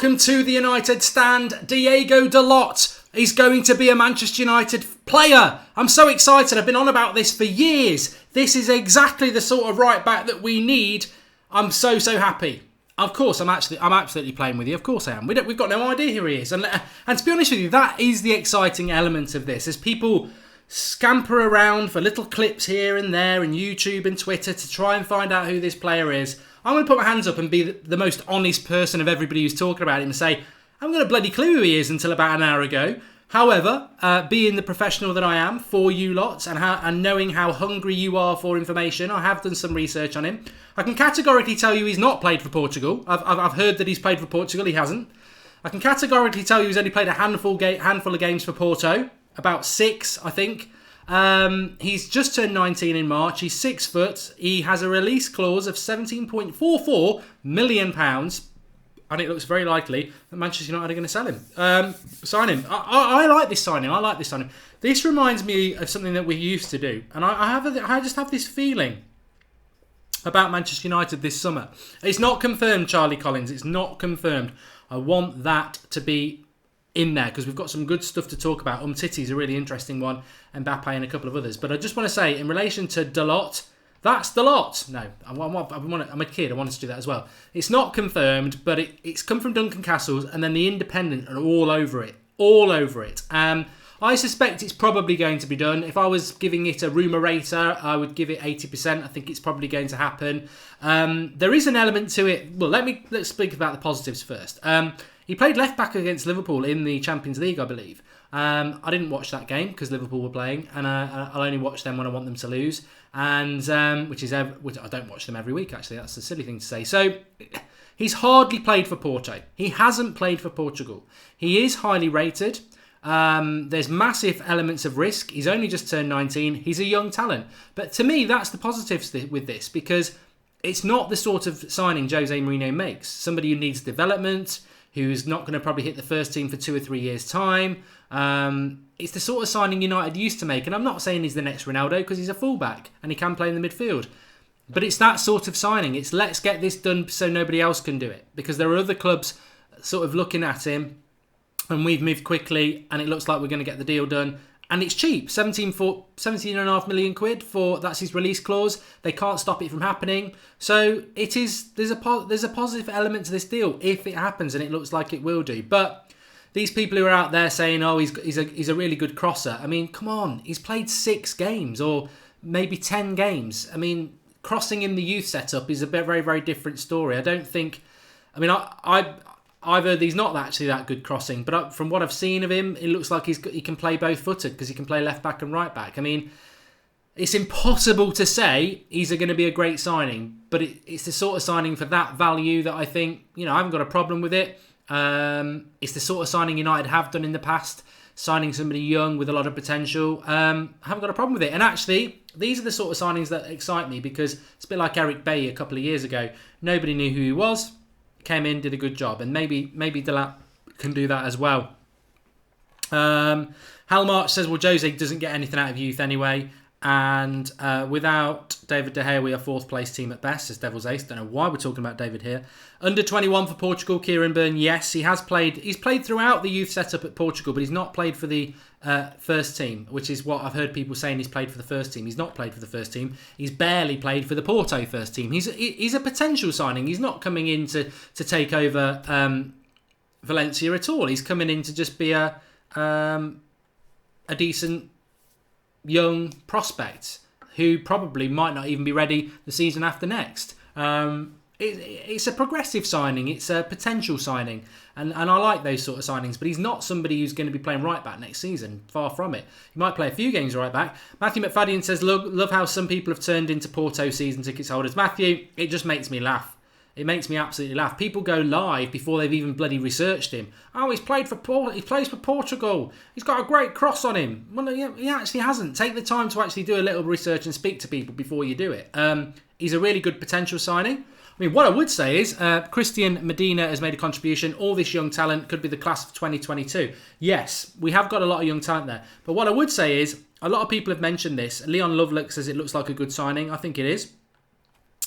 welcome to the United stand. Diego Dalot is going to be a Manchester United player. I'm so excited. I've been on about this for years. This is exactly the sort of right back that we need. I'm so happy. Of course, I'm absolutely playing with you. Of course I am. We've got no idea who he is. And to be honest with you, that is the exciting element of this. As people scamper around for little clips here and there in YouTube and Twitter to try and find out who this player is, I'm going to put my hands up and be the most honest person of everybody who's talking about him and say, I haven't got a bloody clue who he is until about an hour ago. However, being the professional that I am for you lots and knowing how hungry you are for information, I have done some research on him. I can categorically tell you he's not played for Portugal. I've heard that he's played for Portugal. He hasn't. I can categorically tell you he's only played a handful of games for Porto. About 6, I think. He's just turned 19 in March. He's 6 foot. He has a release clause of £17.44 million. And it looks very likely that Manchester United are going to sell him. Sign him. I like this signing. This reminds me of something that we used to do. And I just have this feeling about Manchester United this summer. It's not confirmed, Charlie Collins. It's not confirmed. I want that to be in there because we've got some good stuff to talk about. Umtiti is a really interesting one. Mbappe and a couple of others. But I just want to say, in relation to Dalot, that's the lot. No, I'm a kid. I wanted to do that as well. It's not confirmed, but it's come from Duncan Castles, and then the Independent are all over it. I suspect it's probably going to be done. If I was giving it a rumour rater, I would give it 80%. I think it's probably going to happen. There is an element to it. Well, let's speak about the positives first. He played left back against Liverpool in the Champions League, I believe. I didn't watch that game because Liverpool were playing, and I'll only watch them when I want them to lose. And which I don't watch them every week. Actually, that's a silly thing to say. So he's hardly played for Porto. He hasn't played for Portugal. He is highly rated. There's massive elements of risk. He's only just turned 19. He's a young talent. But to me, that's the positives with this, because it's not the sort of signing Jose Mourinho makes. Somebody who needs development, who's not going to probably hit the first team for 2 or 3 years' time. It's the sort of signing United used to make. And I'm not saying he's the next Ronaldo, because he's a fullback and he can play in the midfield. But it's that sort of signing. It's let's get this done so nobody else can do it. Because there are other clubs sort of looking at him, and we've moved quickly, and it looks like we're going to get the deal done. And it's cheap, 17.5 million quid that's his release clause. They can't stop it from happening. So there's a positive element to this deal if it happens, and it looks like it will do. But these people who are out there saying, oh, he's a really good crosser. I mean, come on, he's played 6 games or maybe 10 games. I mean, crossing in the youth setup is a very, very different story. I don't think. I mean, I've heard he's not actually that good crossing, but from what I've seen of him, it looks like he can play both-footed because he can play left back and right back. I mean, it's impossible to say he's going to be a great signing, but it's the sort of signing for that value that I think, I haven't got a problem with it. It's the sort of signing United have done in the past, signing somebody young with a lot of potential. I haven't got a problem with it. And actually, these are the sort of signings that excite me, because it's a bit like Eric Bailly a couple of years ago. Nobody knew who he was. Came in, did a good job, and maybe Dalot can do that as well. Hal March says, well, Jose doesn't get anything out of youth anyway, and without David De Gea, we are 4th place team at best, says Devil's Ace. Don't know why we're talking about David here. Under 21 for Portugal, Kieran Byrne, yes, he has played. He's played throughout the youth setup at Portugal, but he's not played for the first team, which is what I've heard people saying. He's played for the first team. He's not played for the first team. He's barely played for the Porto first team. He's a potential signing. He's not coming in to take over Valencia at all. He's coming in to just be a decent young prospect who probably might not even be ready the season after next. It's a progressive signing. It's a potential signing. And I like those sort of signings. But he's not somebody who's going to be playing right back next season. Far from it. He might play a few games right back. Matthew McFadden says, love how some people have turned into Porto season tickets holders. Matthew, it just makes me laugh. It makes me absolutely laugh. People go live before they've even bloody researched him. Oh, he plays for Portugal. He's got a great cross on him. Well, he actually hasn't. Take the time to actually do a little research and speak to people before you do it. He's a really good potential signing. I mean, what I would say is Christian Medina has made a contribution. All this young talent could be the class of 2022. Yes, we have got a lot of young talent there. But what I would say is, a lot of people have mentioned this. Leon Lovelock says it looks like a good signing. I think it is.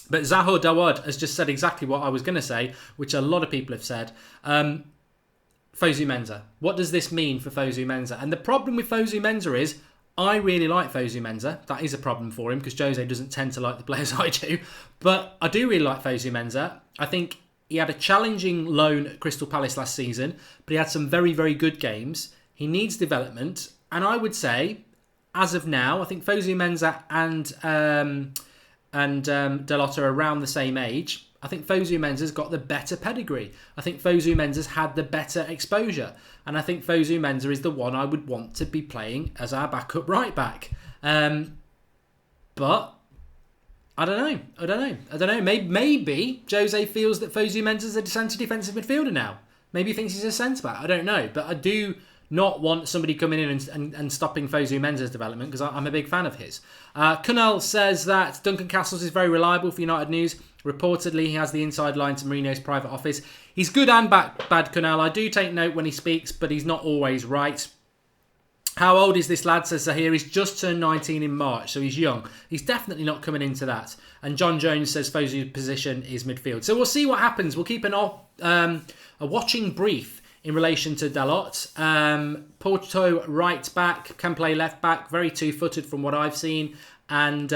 But Zahor Dawad has just said exactly what I was going to say, which a lot of people have said. Fosu Mensah. What does this mean for Fosu Mensah? And the problem with Fosu Mensah is, I really like Fosu Mensah. That is a problem for him because Jose doesn't tend to like the players I do. But I do really like Fosu Mensah. I think he had a challenging loan at Crystal Palace last season, but he had some very, very good games. He needs development. And I would say, as of now, I think Fosu Mensah and Dalot are around the same age. I think Fosu Mensah's got the better pedigree. I think Fosu Mensah's had the better exposure. And I think Fosu Mensah is the one I would want to be playing as our backup right back. But I don't know. Maybe Jose feels that Fosu Mensah's a centre defensive midfielder now. Maybe he thinks he's a centre back. I don't know. But I do not want somebody coming in and stopping Fosu Mensah's development because I'm a big fan of his. Kunal says that Duncan Castles is very reliable for United News. Reportedly, he has the inside line to Mourinho's private office. He's good and bad, Kunal. I do take note when he speaks, but he's not always right. How old is this lad, says Zahir. He's just turned 19 in March, so he's young. He's definitely not coming into that. And John Jones says Fosu's position is midfield. So we'll see what happens. We'll keep a watching brief in relation to Dalot. Porto right back, can play left back, very two-footed from what I've seen. And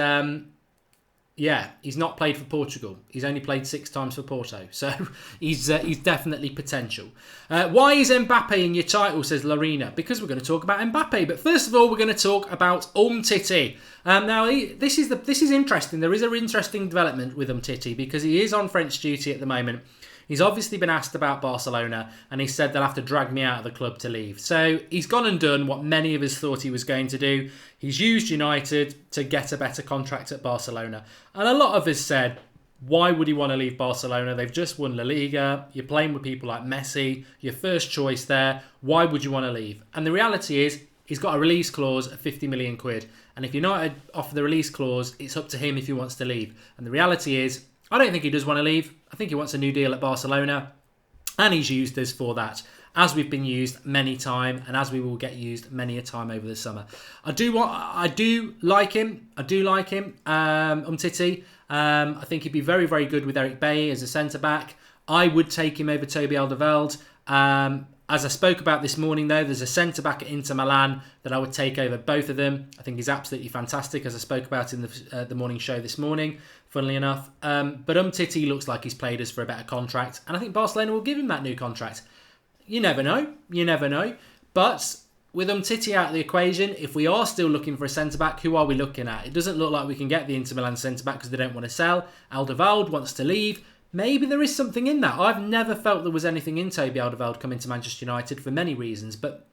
he's not played for Portugal. He's only played 6 times for Porto. So he's definitely potential. Why is Mbappe in your title, says Lorena? Because we're going to talk about Mbappe. But first of all, we're going to talk about Umtiti. Now, this is interesting. There is an interesting development with Umtiti because he is on French duty at the moment. He's obviously been asked about Barcelona and he said they'll have to drag me out of the club to leave. So he's gone and done what many of us thought he was going to do. He's used United to get a better contract at Barcelona. And a lot of us said, why would he want to leave Barcelona? They've just won La Liga. You're playing with people like Messi. Your first choice there. Why would you want to leave? And the reality is, he's got a release clause of 50 million quid. And if United offer the release clause, it's up to him if he wants to leave. And the reality is, I don't think he does want to leave. I think he wants a new deal at Barcelona. And he's used us for that, as we've been used many times and as we will get used many a time over the summer. I do like him. Umtiti. I think he'd be very, very good with Eric Bailly as a centre-back. I would take him over Toby Alderweireld. As I spoke about this morning, though, there's a centre-back at Inter Milan that I would take over both of them. I think he's absolutely fantastic, as I spoke about in the morning show this morning, funnily enough. But Umtiti looks like he's played us for a better contract, and I think Barcelona will give him that new contract. You never know. But with Umtiti out of the equation, if we are still looking for a centre-back, who are we looking at? It doesn't look like we can get the Inter Milan centre-back because they don't want to sell. Alderweireld wants to leave. Maybe there is something in that. I've never felt there was anything in Toby Alderweireld coming to Manchester United for many reasons. But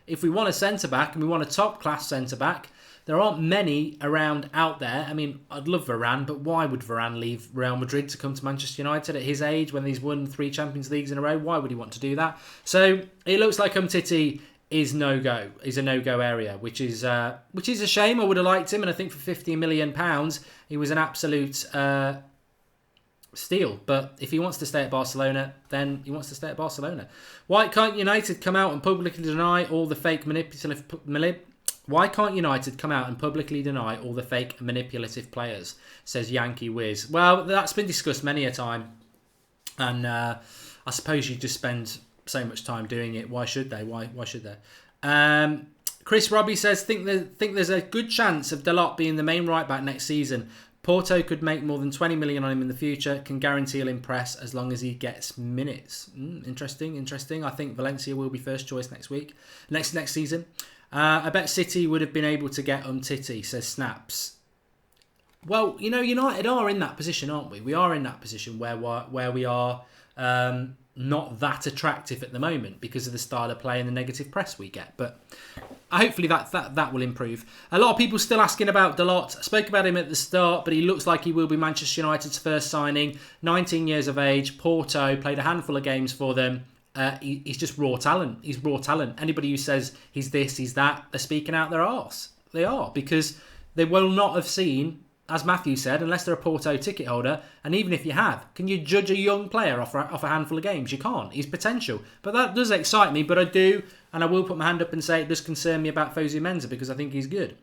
if we want a centre-back and we want a top-class centre-back, there aren't many around out there. I mean, I'd love Varane, but why would Varane leave Real Madrid to come to Manchester United at his age when he's won 3 Champions Leagues in a row? Why would he want to do that? So it looks like Umtiti is no-go. Is a no-go area, which is a shame. I would have liked him, and I think for £50 million, he was an absolute steal. But if he wants to stay at Barcelona, then he wants to stay at Barcelona. Why can't United come out and publicly deny all the fake manipulative players, says Yankee Wiz. Well, that's been discussed many a time, and I suppose you just spend so much time doing it. Why should they? Why should they? Chris Robbie says, think there's a good chance of Dalot being the main right back next season. Porto could make more than 20 million on him in the future. Can guarantee he'll impress as long as he gets minutes. Interesting. I think Valencia will be first choice next season. I bet City would have been able to get Umtiti, says Snaps. Well, United are in that position, aren't we? We are in that position where we are not that attractive at the moment because of the style of play and the negative press we get. But hopefully that will improve. A lot of people still asking about Dalot. I spoke about him at the start, but he looks like he will be Manchester United's first signing. 19 years of age, Porto, played a handful of games for them. He's just raw talent. He's raw talent. Anybody who says he's this, he's that, they're speaking out their arse. They are, because they will not have seen, as Matthew said, unless they're a Porto ticket holder. And even if you have, can you judge a young player off a handful of games? You can't. He's potential. But that does excite me. But I do, and I will put my hand up and say it does concern me about Fosu Mensah because I think he's good.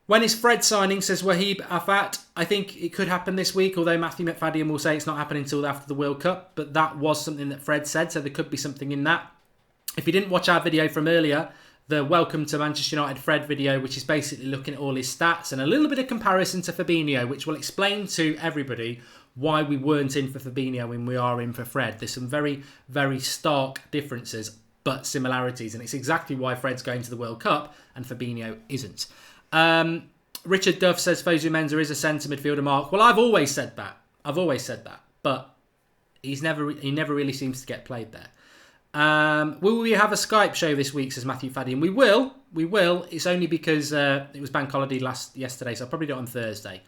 When is Fred signing, says Wahib Afat. I think it could happen this week, although Matthew McFadden will say it's not happening until after the World Cup. But that was something that Fred said, so there could be something in that. If you didn't watch our video from earlier, the Welcome to Manchester United Fred video, which is basically looking at all his stats and a little bit of comparison to Fabinho, which will explain to everybody why we weren't in for Fabinho when we are in for Fred. There's some very, very stark differences, but similarities. And it's exactly why Fred's going to the World Cup and Fabinho isn't. Richard Duff says Fosu Mensah is a centre midfielder, Mark. Well, I've always said that. But he never really seems to get played there. Will we have a Skype show this week, says Matthew Faddian. We will. It's only because it was bank holiday yesterday, so I'll probably do it on Thursday.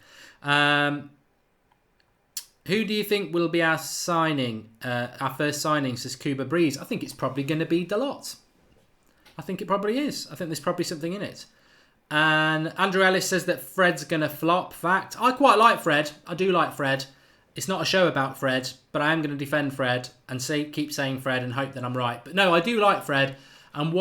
Who do you think will be our signing? Our first signing, says Cuba Breeze. I think it's probably going to be Dalot. I think it probably is. I think there's probably something in it. And Andrew Ellis says that Fred's going to flop. Fact. I quite like Fred. I do like Fred. It's not a show about Fred, but I am going to defend Fred and keep saying Fred and hope that I'm right. But no, I do like Fred. And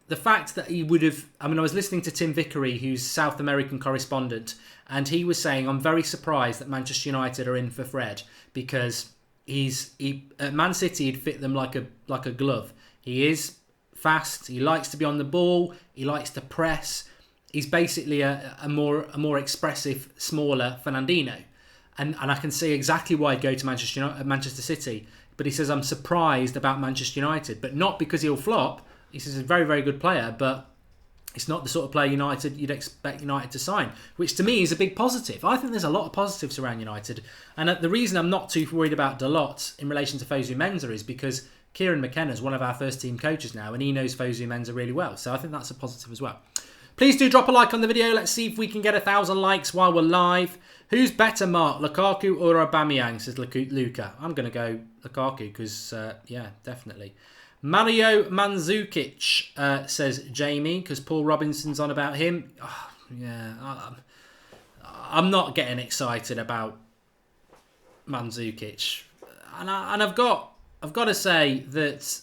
the fact that he would have... I mean, I was listening to Tim Vickery, who's South American correspondent, and he was saying, I'm very surprised that Manchester United are in for Fred because at Man City, he'd fit them like a glove. He is fast. He likes to be on the ball. He likes to press. He's basically a more expressive, smaller Fernandinho. And I can see exactly why he'd go to Manchester City. But he says, I'm surprised about Manchester United. But not because he'll flop. He says he's a very, very good player. But it's not the sort of player you'd expect United to sign. Which to me is a big positive. I think there's a lot of positives around United. And the reason I'm not too worried about Dalot in relation to Fosu Mensah is because Kieran McKenna is one of our first team coaches now. And he knows Fosu Mensah really well. So I think that's a positive as well. Please do drop a like on the video. Let's see if we can get 1,000 likes while we're live. Who's better, Mark? Lukaku or Aubameyang, says Luca. I'm going to go Lukaku because, yeah, definitely. Mario Mandzukic, says Jamie, because Paul Robinson's on about him. Oh, yeah, I'm not getting excited about Mandzukic. And I've got to say that...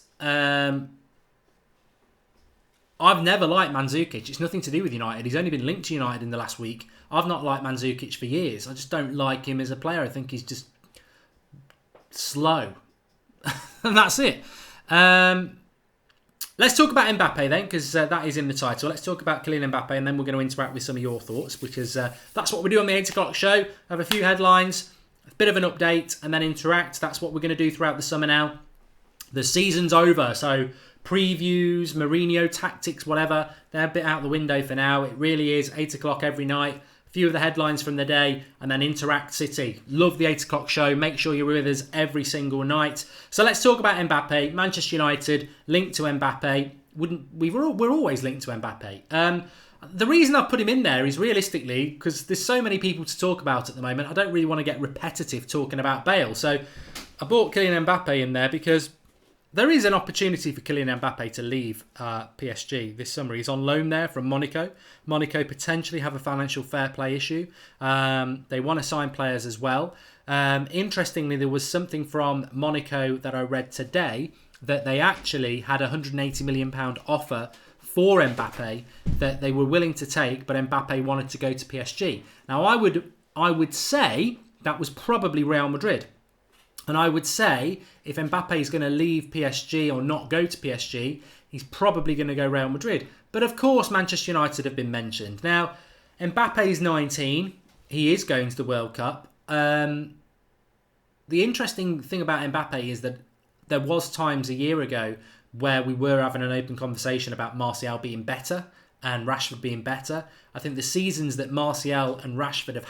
I've never liked Mandzukic. It's nothing to do with United. He's only been linked to United in the last week. I've not liked Mandzukic for years. I just don't like him as a player. I think he's just slow. And that's it. Let's talk about Mbappe then, because that is in the title. Let's talk about Kylian Mbappe, and then we're going to interact with some of your thoughts, because that's what we do on the 8 o'clock show. I have a few headlines, a bit of an update, and then interact. That's what we're going to do throughout the summer now. The season's over, so... previews, Mourinho tactics, whatever, they're a bit out the window for now. It really is 8 o'clock every night. A few of the headlines from the day, and then Interact City. Love the 8 o'clock show. Make sure you're with us every single night. So let's talk about Mbappe. Manchester United linked to Mbappe. We're always linked to Mbappe. The reason I've put him in there is realistically because there's so many people to talk about at the moment. I don't really want to get repetitive talking about Bale. So I brought Kylian Mbappe in there because there is an opportunity for Kylian Mbappe to leave PSG this summer. He's on loan there from Monaco. Monaco potentially have a financial fair play issue. They want to sign players as well. Interestingly, there was something from Monaco that I read today that they actually had a £180 million offer for Mbappe that they were willing to take, but Mbappe wanted to go to PSG. Now, I would say that was probably Real Madrid. And I would say if Mbappe is going to leave PSG or not go to PSG, he's probably going to go Real Madrid. But of course, Manchester United have been mentioned. Now, Mbappe is 19. He is going to the World Cup. The interesting thing about Mbappe is that there was times a year ago where we were having an open conversation about Martial being better and Rashford being better. I think the seasons that Martial and Rashford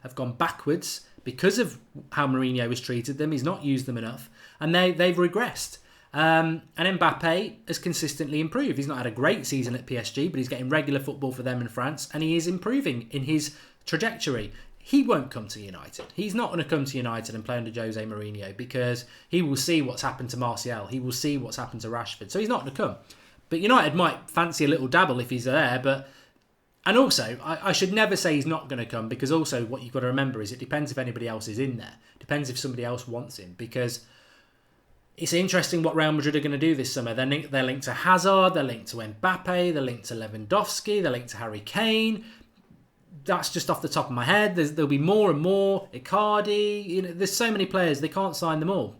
have gone backwards because of how Mourinho has treated them. He's not used them enough. And they've regressed. And Mbappe has consistently improved. He's not had a great season at PSG, but he's getting regular football for them in France. And he is improving in his trajectory. He won't come to United. He's not going to come to United and play under Jose Mourinho because he will see what's happened to Martial. He will see what's happened to Rashford. So he's not going to come. But United might fancy a little dabble if he's there, but... And also, I should never say he's not going to come because also what you've got to remember is it depends if anybody else is in there. It depends if somebody else wants him because it's interesting what Real Madrid are going to do this summer. They're linked to Hazard, they're linked to Mbappe, they're linked to Lewandowski, they're linked to Harry Kane. that's just off the top of my head. There'll be more and more. Icardi, there's so many players, they can't sign them all.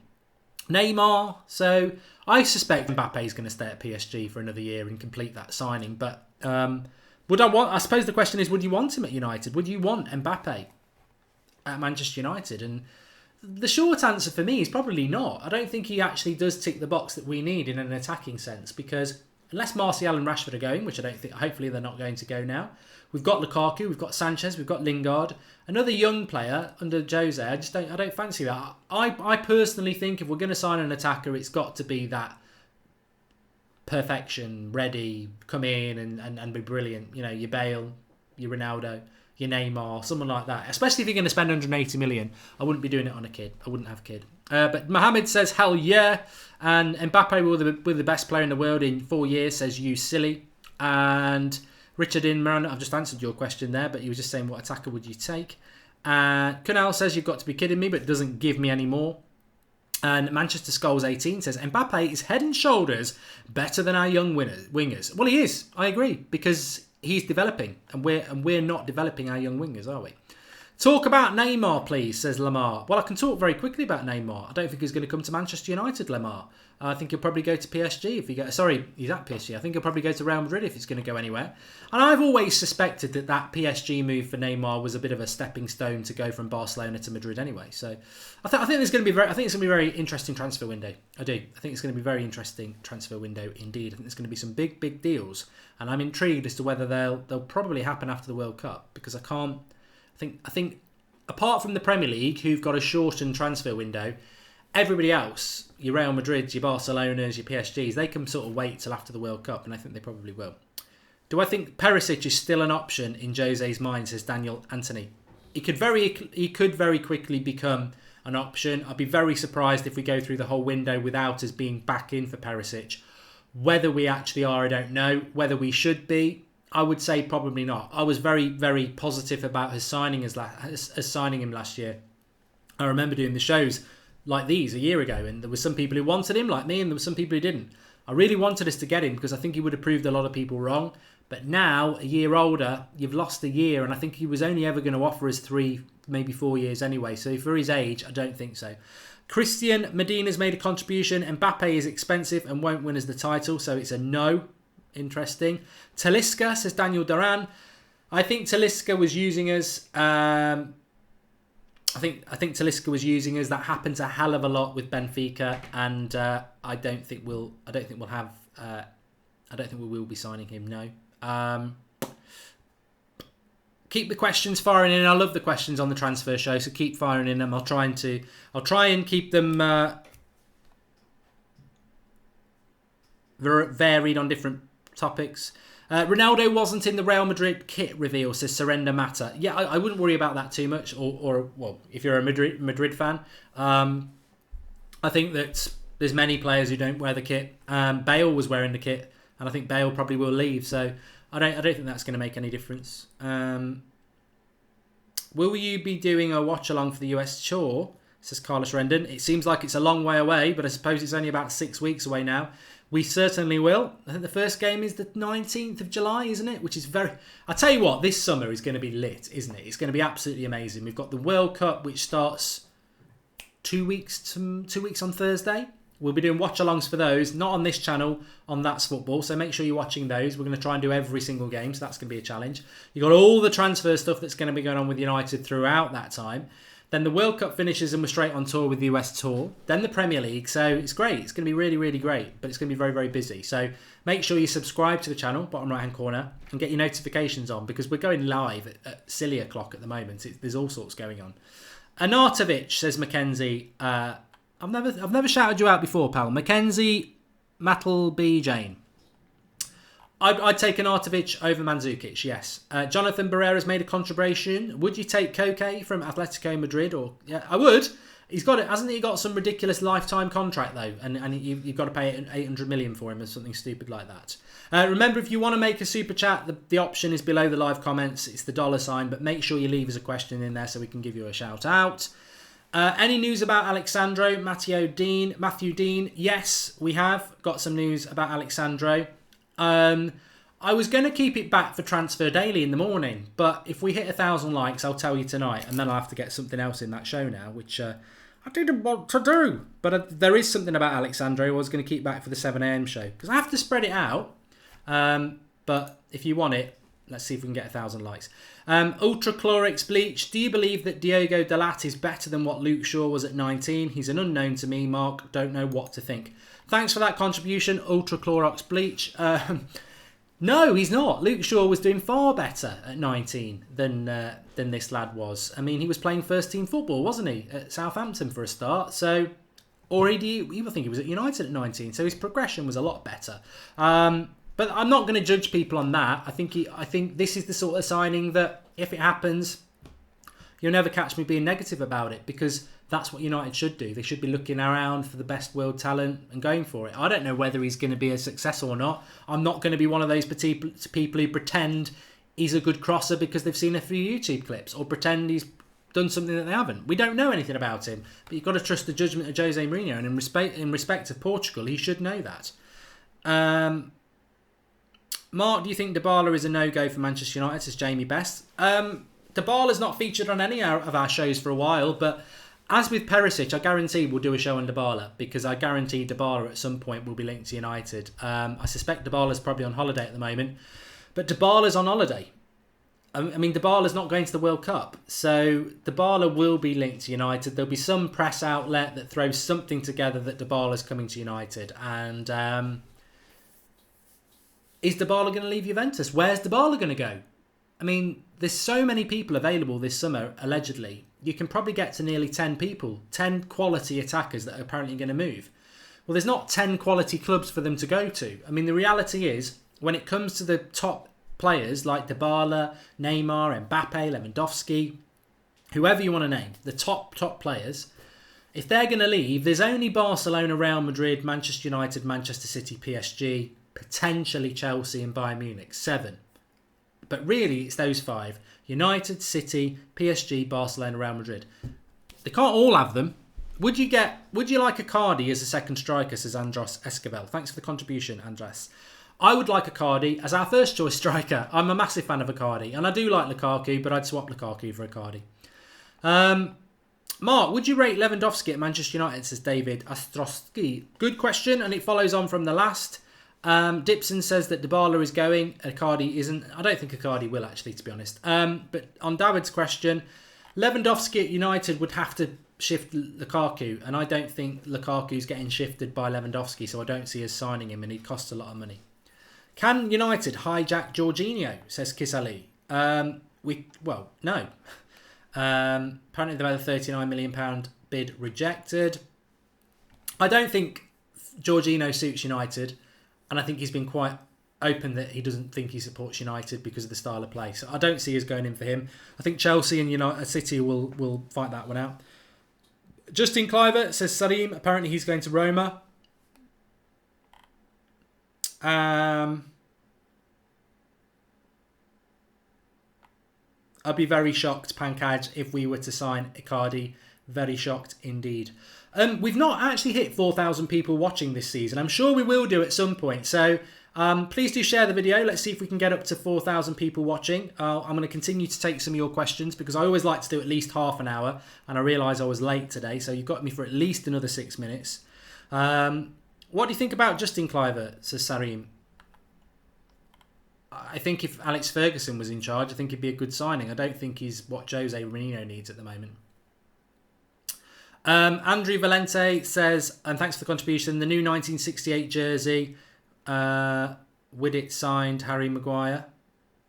Neymar, so I suspect Mbappe is going to stay at PSG for another year and complete that signing. But I suppose the question is, would you want him at United? Would you want Mbappe at Manchester United? And the short answer for me is probably not. I don't think he actually does tick the box that we need in an attacking sense, because unless Martial and Rashford are going, which I don't think, hopefully they're not going to go now. We've got Lukaku, we've got Sanchez, we've got Lingard. Another young player under Jose, I don't fancy that. I personally think if we're going to sign an attacker, it's got to be that perfection, ready, come in and be brilliant. Your Bale, your Ronaldo, your Neymar, someone like that. Especially if you're going to spend 180 million. I wouldn't be doing it on a kid. I wouldn't have a kid. But Mohammed says, hell yeah. And Mbappe will be the best player in the world in 4 years, says you silly. And Richard Inman, I've just answered your question there, but he was just saying, what attacker would you take? Kunal says, you've got to be kidding me, but doesn't give me any more. And Manchester Skulls 18 says, Mbappe is head and shoulders better than our young wingers. Well, he is. I agree, because he's developing, and we're not developing our young wingers, are we? Talk about Neymar, please, says Lamar. Well, I can talk very quickly about Neymar. I don't think he's going to come to Manchester United, Lamar. I think he'll probably go to PSG if he goes. Sorry, he's at PSG. I think he'll probably go to Real Madrid if he's going to go anywhere. And I've always suspected that PSG move for Neymar was a bit of a stepping stone to go from Barcelona to Madrid anyway. So I think it's going to be a very interesting transfer window. I do. I think it's going to be a very interesting transfer window indeed. I think there's going to be some big deals, and I'm intrigued as to whether they'll probably happen after the World Cup, because I think apart from the Premier League, who've got a shortened transfer window, everybody else, your Real Madrids, your Barcelonas, your PSGs, they can sort of wait till after the World Cup, and I think they probably will. Do I think Perisic is still an option in Jose's mind, says Daniel Anthony. He could very quickly become an option. I'd be very surprised if we go through the whole window without us being back in for Perisic. Whether we actually are, I don't know. Whether we should be, I would say probably not. I was very positive about his signing signing him last year. I remember doing the shows like these a year ago, and there were some people who wanted him like me, and there were some people who didn't. I really wanted us to get him because I think he would have proved a lot of people wrong. But now, a year older, you've lost a year, and I think he was only ever going to offer us 3, maybe 4 years anyway. So for his age, I don't think so. Christian Medina's made a contribution. Mbappe is expensive and won't win us the title, so it's a no. Interesting. Talisca, says Daniel Duran. I think Talisca was using us. I think Talisca was using us. That happens a hell of a lot with Benfica, and I don't think we will be signing him. No. Keep the questions firing in. I love the questions on the transfer show, so keep firing in them. I'll try and keep them varied on different topics. Ronaldo wasn't in the Real Madrid kit reveal, says Surrender Matter. Yeah, I wouldn't worry about that too much. Or if you're a Madrid fan, I think that there's many players who don't wear the kit. Bale was wearing the kit, and I think Bale probably will leave. So I don't think that's going to make any difference. Will you be doing a watch along for the US tour? Says Carlos Rendon. It seems like it's a long way away, but I suppose it's only about 6 weeks away now. We certainly will. I think the first game is the 19th of July, isn't it? Which is I tell you what, this summer is going to be lit, isn't it? It's going to be absolutely amazing. We've got the World Cup, which starts 2 weeks on Thursday. We'll be doing watch-alongs for those, not on this channel, on That's Football. So make sure you're watching those. We're going to try and do every single game, so that's going to be a challenge. You've got all the transfer stuff that's going to be going on with United throughout that time. Then the World Cup finishes and we're straight on tour with the US tour. Then the Premier League. So it's great. It's going to be really great. But it's going to be very busy. So make sure you subscribe to the channel, bottom right-hand corner, and get your notifications on, because we're going live at silly o'clock at the moment. There's all sorts going on. Anartovich, says Mackenzie. I've never shouted you out before, pal. Mackenzie Mattle B. Jane. I'd take Anartovich over Mandzukic, yes. Jonathan Barrera's made a contribution. Would you take Koke from Atletico Madrid? Yeah, I would. Hasn't he got some ridiculous lifetime contract though? And you've got to pay 800 million for him or something stupid like that. Remember, if you want to make a super chat, the option is below the live comments. It's the $sign, but make sure you leave us a question in there so we can give you a shout out. Any news about Alexandro, Matthew Dean? Yes, we have got some news about Alexandro. I was going to keep it back for Transfer Daily in the morning, but if we hit 1,000 likes, I'll tell you tonight, and then I'll have to get something else in that show now, which I didn't want to do. But there is something about Alexandro I was going to keep back for the 7 a.m. show, because I have to spread it out. But if you want it, let's see if we can get 1,000 likes. Ultrachlorix Bleach, do you believe that Diogo Dalot is better than what Luke Shaw was at 19? He's an unknown to me, Mark. Don't know what to think. Thanks for that contribution, Ultrachlorix Bleach. No, he's not. Luke Shaw was doing far better at 19 than this lad was. I mean, he was playing first-team football, wasn't he, at Southampton for a start? So, or I think he was at United at 19, so his progression was a lot better. But I'm not going to judge people on that. I think this is the sort of signing that, if it happens, you'll never catch me being negative about it, because that's what United should do. They should be looking around for the best world talent and going for it. I don't know whether he's going to be a success or not. I'm not going to be one of those people who pretend he's a good crosser because they've seen a few YouTube clips, or pretend he's done something that they haven't. We don't know anything about him, but you've got to trust the judgment of Jose Mourinho, and in respect of Portugal, he should know that. Mark, do you think Dybala is a no-go for Manchester United, says Jamie Best? Dybala's not featured on any of our shows for a while, but as with Perisic, I guarantee we'll do a show on Dybala, because I guarantee Dybala at some point will be linked to United. I suspect Dybala's probably on holiday at the moment, but Dybala's on holiday. I mean, Dybala's not going to the World Cup, so Dybala will be linked to United. There'll be some press outlet that throws something together that Dybala's coming to United, and is Dybala going to leave Juventus? Where's Dybala going to go? I mean, there's so many people available this summer, allegedly. You can probably get to nearly 10 people, 10 quality attackers that are apparently going to move. Well, there's not 10 quality clubs for them to go to. I mean, the reality is, when it comes to the top players like Dybala, Neymar, Mbappe, Lewandowski, whoever you want to name, the top players, if they're going to leave, there's only Barcelona, Real Madrid, Manchester United, Manchester City, PSG, potentially Chelsea and Bayern Munich, 7. But really, it's those 5. United, City, PSG, Barcelona, Real Madrid. They can't all have them. Would you like Icardi as a second striker, says Andros Esquivel. Thanks for the contribution, Andres. I would like Icardi as our first choice striker. I'm a massive fan of Icardi, and I do like Lukaku, but I'd swap Lukaku for Icardi. Mark, would you rate Lewandowski at Manchester United, says David Ostrowski. Good question, and it follows on from the last. Dipson says that Dybala is going, Icardi isn't. I don't think Icardi will, actually, to be honest. But on David's question, Lewandowski at United would have to shift Lukaku, and I don't think Lukaku's getting shifted by Lewandowski, so I don't see us signing him, and he'd cost a lot of money. Can United hijack Jorginho, says Kisali? No. Apparently they've had a £39 million bid rejected. I don't think Jorginho suits United. And I think he's been quite open that he doesn't think he supports United because of the style of play. So I don't see us going in for him. I think Chelsea and United City will fight that one out. Justin Cliver says Salim. Apparently he's going to Roma. I'd be very shocked, Pankaj, if we were to sign Icardi. Very shocked indeed. We've not actually hit 4,000 people watching this season. I'm sure we will do at some point. So please do share the video. Let's see if we can get up to 4,000 people watching. I'm going to continue to take some of your questions, because I always like to do at least half an hour. And I realise I was late today, so you've got me for at least another 6 minutes. What do you think about Justin Cliver, says Sarim? I think if Alex Ferguson was in charge, I think he'd be a good signing. I don't think he's what Jose Mourinho needs at the moment. Andrew Valente says, and thanks for the contribution, the new 1968 jersey, with it signed Harry Maguire.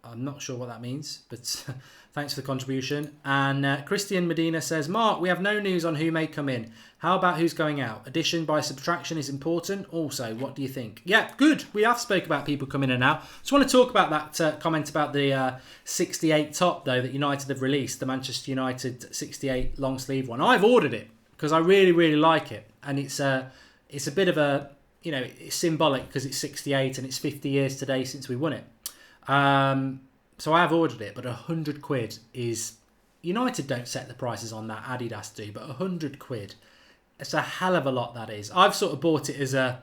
I'm not sure what that means, but thanks for the contribution. And Christian Medina says, Mark, we have no news on who may come in. How about who's going out? Addition by subtraction is important. Also, what do you think? Yeah, good. We have spoke about people coming in and out. Just want to talk about that comment about the 68 top, though, that United have released, the Manchester United 68 long sleeve one. I've ordered it, because I really, really like it. And it's a bit of a, it's symbolic because it's 68 and it's 50 years today since we won it. So I have ordered it, but £100 is... United don't set the prices on that, Adidas do, but £100, it's a hell of a lot, that is. I've sort of bought it as an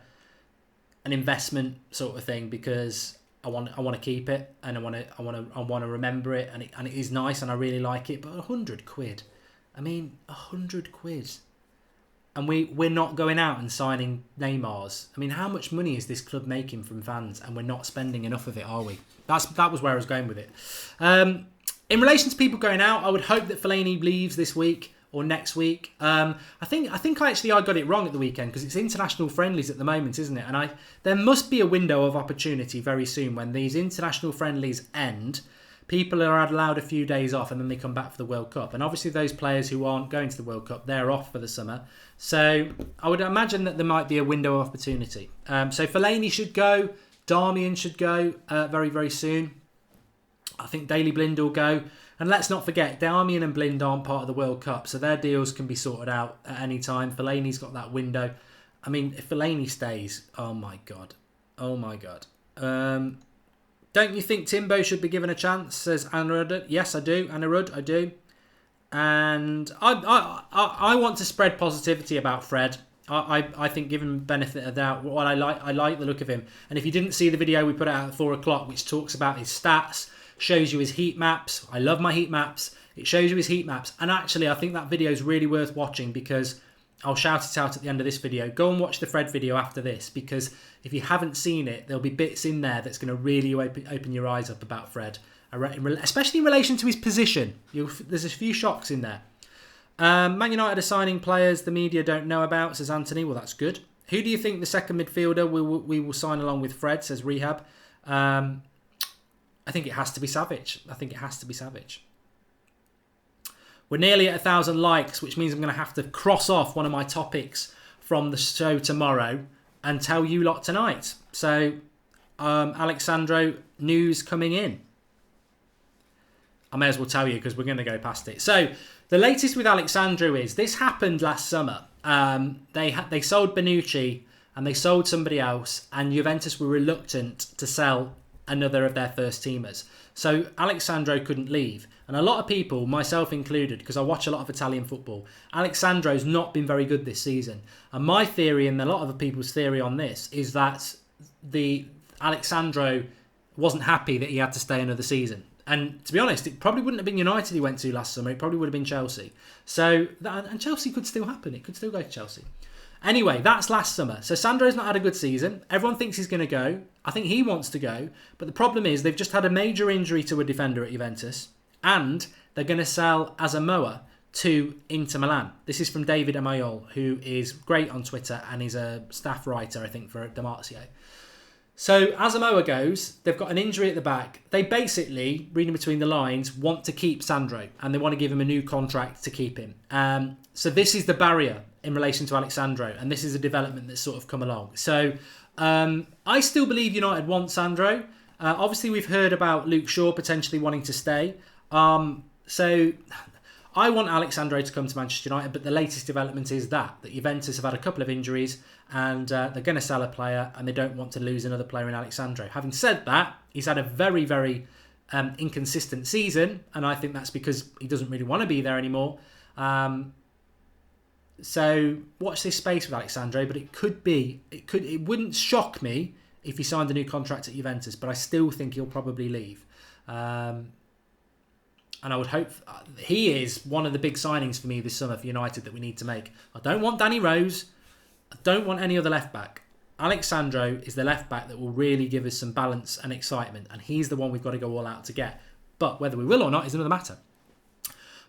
investment sort of thing, because I want to keep it, and I want to remember it, and it is nice, and I really like it. But £100, I mean, £100, and we're not going out and signing Neymars. I mean, how much money is this club making from fans, and we're not spending enough of it, are we? That was where I was going with it. In relation to people going out, I would hope that Fellaini leaves this week or next week. I think I got it wrong at the weekend, because it's international friendlies at the moment, isn't it? And there must be a window of opportunity very soon when these international friendlies end. People are allowed a few days off, and then they come back for the World Cup. And obviously those players who aren't going to the World Cup, they're off for the summer. So I would imagine that there might be a window of opportunity. So Fellaini should go. Darmian should go very, very soon. I think Daley Blind will go. And let's not forget, Darmian and Blind aren't part of the World Cup, so their deals can be sorted out at any time. Fellaini's got that window. I mean, if Fellaini stays, oh my God. Oh my God. Don't you think Timbo should be given a chance, says Anirudh? Yes, I do. Anirudh, I do. And I want to spread positivity about Fred. I think, given the benefit of the doubt, what I like the look of him. And if you didn't see the video we put out at 4 o'clock, which talks about his stats, shows you his heat maps. I love my heat maps. It shows you his heat maps. And actually, I think that video is really worth watching, because I'll shout it out at the end of this video. Go and watch the Fred video after this, because if you haven't seen it, there'll be bits in there that's going to really open your eyes up about Fred, especially in relation to his position. There's a few shocks in there. Man United are signing players the media don't know about, says Anthony. Well, that's good. Who do you think the second midfielder we will sign along with Fred, says Rehab. I think it has to be Savage. We're nearly at 1,000 likes, which means I'm going to have to cross off one of my topics from the show tomorrow and tell you lot tonight. So, Alexandro, news coming in. I may as well tell you, because we're going to go past it. So, the latest with Alexandro is, this happened last summer. They sold Bonucci and they sold somebody else, and Juventus were reluctant to sell another of their first teamers. So Alexandro couldn't leave. And a lot of people, myself included, because I watch a lot of Italian football, Alexandro's not been very good this season. And my theory, and a lot of people's theory on this, is that Alexandro wasn't happy that he had to stay another season. And to be honest, it probably wouldn't have been United he went to last summer. It probably would have been Chelsea. And Chelsea could still happen. It could still go to Chelsea. Anyway, that's last summer. So Sandro's not had a good season. Everyone thinks he's going to go. I think he wants to go. But the problem is they've just had a major injury to a defender at Juventus. And they're going to sell Asamoah to Inter Milan. This is from David Amayol, who is great on Twitter and is a staff writer, I think, for Damartio. So Asamoah goes. They've got an injury at the back. They basically, reading between the lines, want to keep Sandro. And they want to give him a new contract to keep him. So this is the barrier in relation to Alexandro, and this is a development that's sort of come along. So I still believe United want Sandro. Obviously, we've heard about Luke Shaw potentially wanting to stay. So I want Alexandro to come to Manchester United, but the latest development is that Juventus have had a couple of injuries, and they're going to sell a player, and they don't want to lose another player in Alexandro. Having said that, he's had a very, very inconsistent season, and I think that's because he doesn't really want to be there anymore. So watch this space with Alexandro, but it wouldn't shock me if he signed a new contract at Juventus, but I still think he'll probably leave. And I would hope he is one of the big signings for me this summer for United that we need to make. I don't want Danny Rose. I don't want any other left back. Alexandro is the left back that will really give us some balance and excitement, and he's the one we've got to go all out to get. But whether we will or not is another matter.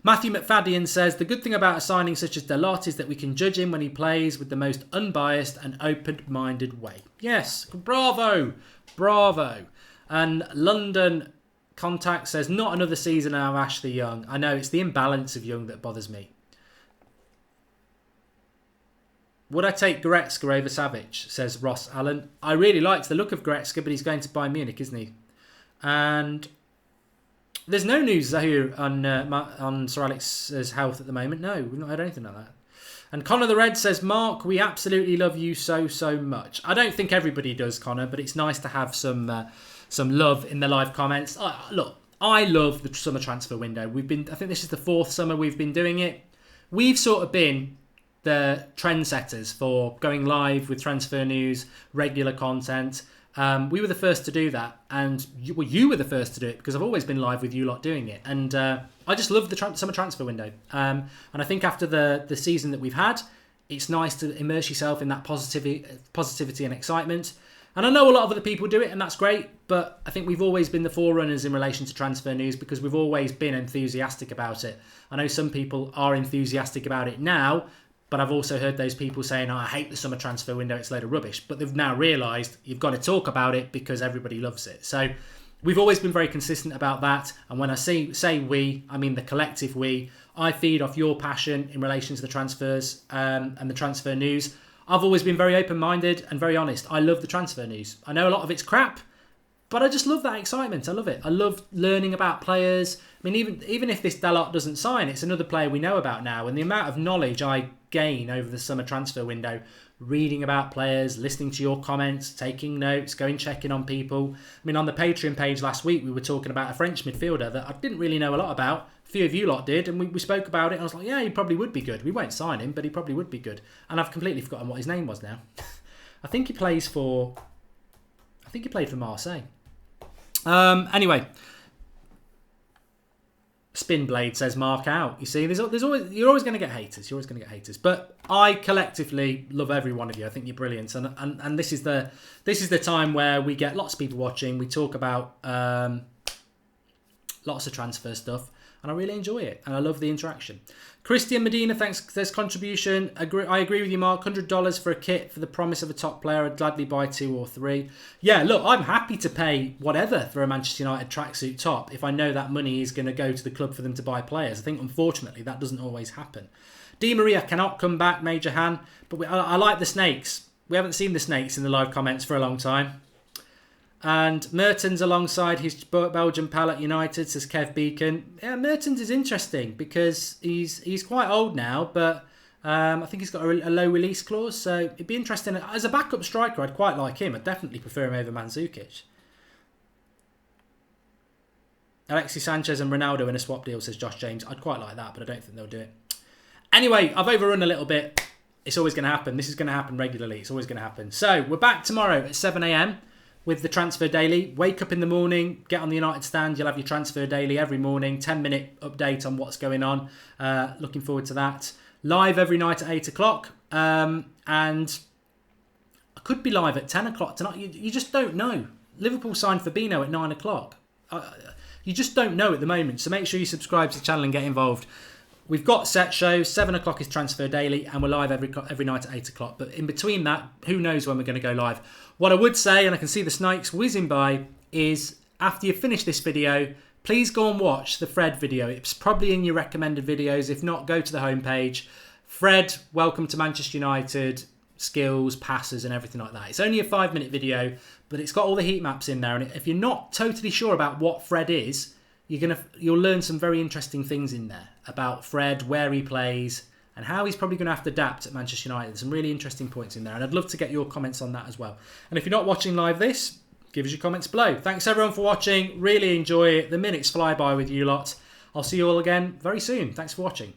Matthew McFadden says, the good thing about a signing such as Dalot is that we can judge him when he plays with the most unbiased and open-minded way. Yes, bravo, bravo. And London Contact says, not another season of Ashley Young. I know, it's the imbalance of Young that bothers me. Would I take Goretzka over Savic, says Ross Allen. I really liked the look of Goretzka, but he's going to Bayern Munich, isn't he? And there's no news here on Sir Alex's health at the moment. No, we've not heard anything like that. And Connor the Red says, Mark, we absolutely love you so, so much. I don't think everybody does, Connor, but it's nice to have some love in the live comments. Look, I love the summer transfer window. I think this is the 4th summer we've been doing it. We've sort of been the trendsetters for going live with transfer news, regular content. We were the first to do that, and you were the first to do it because I've always been live with you lot doing it. And I just love the summer transfer window. And I think after the season that we've had, it's nice to immerse yourself in that positivity and excitement. And I know a lot of other people do it, and that's great, but I think we've always been the forerunners in relation to transfer news because we've always been enthusiastic about it. I know some people are enthusiastic about it now, but I've also heard those people saying, I hate the summer transfer window, it's a load of rubbish. But they've now realised you've got to talk about it because everybody loves it. So we've always been very consistent about that. And when I say we, I mean the collective we. I feed off your passion in relation to the transfers and the transfer news. I've always been very open-minded and very honest. I love the transfer news. I know a lot of it's crap, but I just love that excitement. I love it. I love learning about players. I mean, even if this Dalot doesn't sign, it's another player we know about now. And the amount of knowledge I gain over the summer transfer window, reading about players, listening to your comments, taking notes, going checking on people. I mean, on the Patreon page last week, we were talking about a French midfielder that I didn't really know a lot about. A few of you lot did, and we spoke about it. And I was like, yeah, he probably would be good. We won't sign him, but he probably would be good. And I've completely forgotten what his name was now. I think he played for Marseille. Anyway, Spin Blade says mark out. You see, you're always going to get haters. You're always going to get haters. But I collectively love every one of you. I think you're brilliant, and this is the time where we get lots of people watching. We talk about lots of transfer stuff. And I really enjoy it. And I love the interaction. Christian Medina, thanks for this contribution. I agree with you, Mark. $100 for a kit for the promise of a top player. I'd gladly buy 2 or 3. Yeah, look, I'm happy to pay whatever for a Manchester United tracksuit top if I know that money is going to go to the club for them to buy players. I think, unfortunately, that doesn't always happen. Di Maria cannot come back, Major Han. But I like the snakes. We haven't seen the snakes in the live comments for a long time. And Mertens alongside his Belgian pal at United, says Kev Beacon. Yeah, Mertens is interesting because he's quite old now, but I think he's got a low release clause, so it'd be interesting. As a backup striker, I'd quite like him. I'd definitely prefer him over Mandzukic. Alexis Sanchez and Ronaldo in a swap deal, says Josh James. I'd quite like that, but I don't think they'll do it. Anyway, I've overrun a little bit. It's always going to happen. This is going to happen regularly. It's always going to happen. So we're back tomorrow at 7 a.m. with the Transfer Daily. Wake up in the morning, get on the United Stand. You'll have your Transfer Daily every morning. 10-minute update on what's going on. Looking forward to that. Live every night at 8 o'clock. And I could be live at 10 o'clock tonight. You just don't know. Liverpool signed Fabinho at 9 o'clock. You just don't know at the moment. So make sure you subscribe to the channel and get involved. We've got set shows. 7 o'clock is Transfer Daily, and we're live every night at 8 o'clock. But in between that, who knows when we're going to go live. What I would say, and I can see the snakes whizzing by, is after you finish this video, please go and watch the Fred video. It's probably in your recommended videos. If not, go to the homepage. Fred, welcome to Manchester United, skills, passes, and everything like that. It's only a 5-minute video, but it's got all the heat maps in there. And if you're not totally sure about what Fred is, you'll learn some very interesting things in there about Fred, where he plays, and how he's probably going to have to adapt at Manchester United. There's some really interesting points in there, and I'd love to get your comments on that as well. And if you're not watching live this, give us your comments below. Thanks everyone for watching. Really enjoy it. The minutes fly by with you lot. I'll see you all again very soon. Thanks for watching.